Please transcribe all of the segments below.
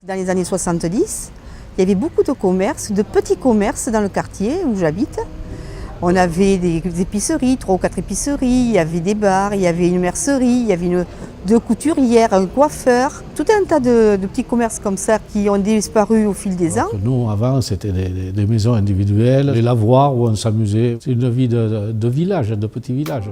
Dans les années 70, il y avait beaucoup de commerces, de petits commerces dans le quartier où j'habite. On avait des épiceries, 3 ou 4 épiceries, il y avait des bars, il y avait une mercerie, il y avait deux couturières, un coiffeur, tout un tas de petits commerces comme ça qui ont disparu au fil des ans. Nous, avant, c'était des maisons individuelles, des lavoirs où on s'amusait. C'est une vie de village, de petit village.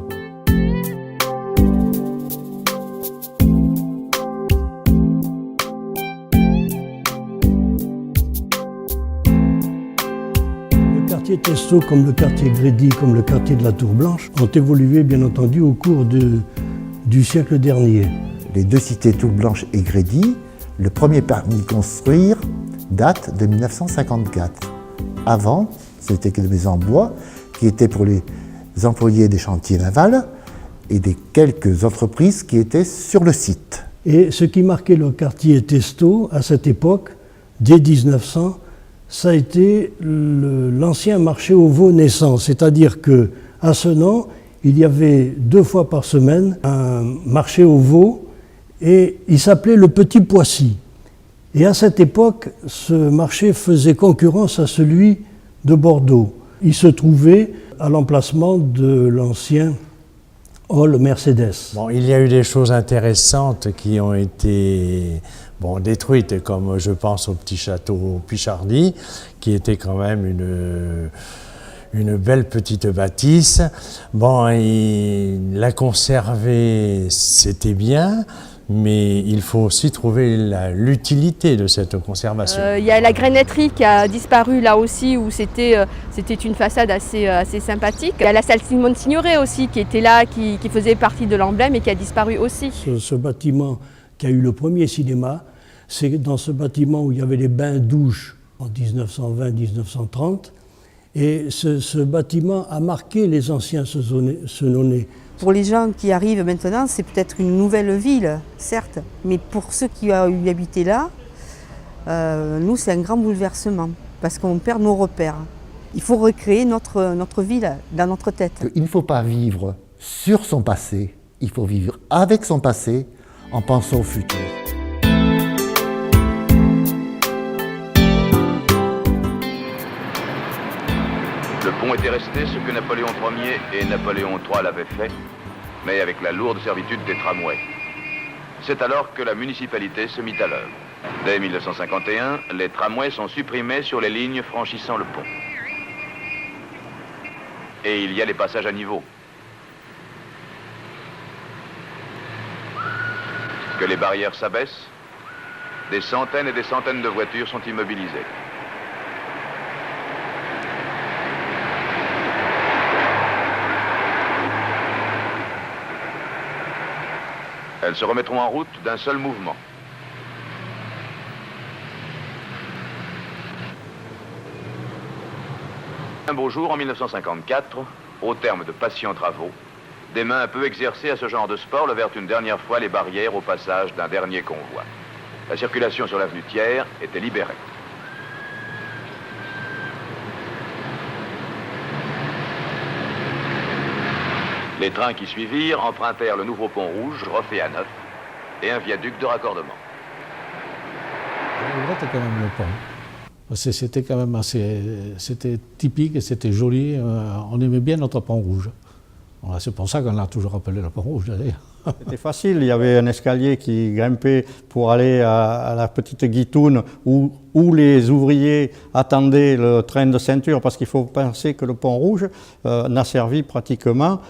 Le quartier Testaux, comme le quartier Grédy, comme le quartier de la Tour Blanche, ont évolué bien entendu au cours du siècle dernier. Les deux cités Tour Blanche et Grédy, le premier permis de construire date de 1954. Avant, c'était que des maisons en bois qui étaient pour les employés des chantiers navals et des quelques entreprises qui étaient sur le site. Et ce qui marquait le quartier Testaux à cette époque, dès 1900, ça a été l'ancien marché aux veaux naissants, c'est-à-dire qu'à Senan, il y avait 2 fois par semaine un marché aux veaux et il s'appelait le Petit Poissy. Et à cette époque, ce marché faisait concurrence à celui de Bordeaux. Il se trouvait à l'emplacement de l'ancien hall Mercedes. Bon, il y a eu des choses intéressantes qui ont été détruites, comme je pense au petit château Pichardy, qui était quand même une belle petite bâtisse. Bon, la conserver, c'était bien, mais il faut aussi trouver l'utilité de cette conservation. Il y a la granaiterie qui a disparu là aussi, où c'était une façade assez sympathique. Il y a la salle Simone Signoret aussi qui était là, qui faisait partie de l'emblème et qui a disparu aussi. Ce bâtiment qui a eu le premier cinéma, c'est dans ce bâtiment où il y avait les bains-douches en 1920-1930. Et ce bâtiment a marqué les anciens Senonnais. Pour les gens qui arrivent maintenant, c'est peut-être une nouvelle ville, certes, mais pour ceux qui ont habité là, nous, c'est un grand bouleversement, parce qu'on perd nos repères. Il faut recréer notre ville dans notre tête. Il ne faut pas vivre sur son passé, il faut vivre avec son passé en pensant au futur. Le pont était resté ce que Napoléon Ier et Napoléon III l'avaient fait, mais avec la lourde servitude des tramways. C'est alors que la municipalité se mit à l'œuvre. Dès 1951, les tramways sont supprimés sur les lignes franchissant le pont. Et il y a les passages à niveau. Que les barrières s'abaissent, des centaines et des centaines de voitures sont immobilisées. Elles se remettront en route d'un seul mouvement. Un beau jour, en 1954, au terme de patients travaux, des mains peu exercées à ce genre de sport levèrent une dernière fois les barrières au passage d'un dernier convoi. La circulation sur l'avenue Thiers était libérée. Les trains qui suivirent empruntèrent le nouveau pont rouge, refait à neuf, et un viaduc de raccordement. C'était quand même le pont. C'était quand même c'était typique et c'était joli. On aimait bien notre pont rouge. C'est pour ça qu'on l'a toujours appelé le pont rouge d'ailleurs. C'était facile, il y avait un escalier qui grimpait pour aller à la petite guitoune où les ouvriers attendaient le train de ceinture, parce qu'il faut penser que le pont rouge n'a servi pratiquement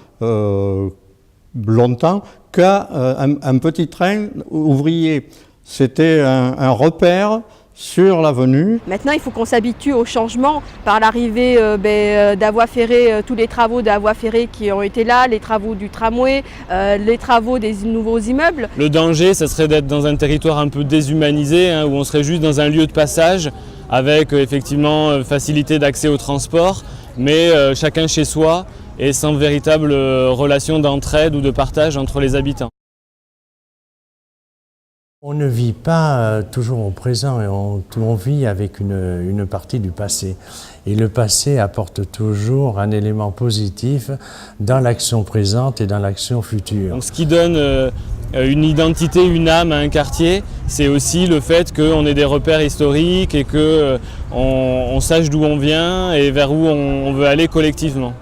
longtemps qu'à un petit train ouvrier. C'était un repère sur l'avenue. Maintenant, il faut qu'on s'habitue au changement par l'arrivée de voies ferrées, tous les travaux de la voie ferrée qui ont été là, les travaux du tramway, les travaux des nouveaux immeubles. Le danger, ça serait d'être dans un territoire un peu déshumanisé, où on serait juste dans un lieu de passage avec effectivement facilité d'accès au transport, mais chacun chez soi et sans véritable relation d'entraide ou de partage entre les habitants. On ne vit pas toujours au présent, et on vit avec une partie du passé. Et le passé apporte toujours un élément positif dans l'action présente et dans l'action future. Donc, ce qui donne une identité, une âme à un quartier, c'est aussi le fait qu'on ait des repères historiques et qu'on sache d'où on vient et vers où on veut aller collectivement.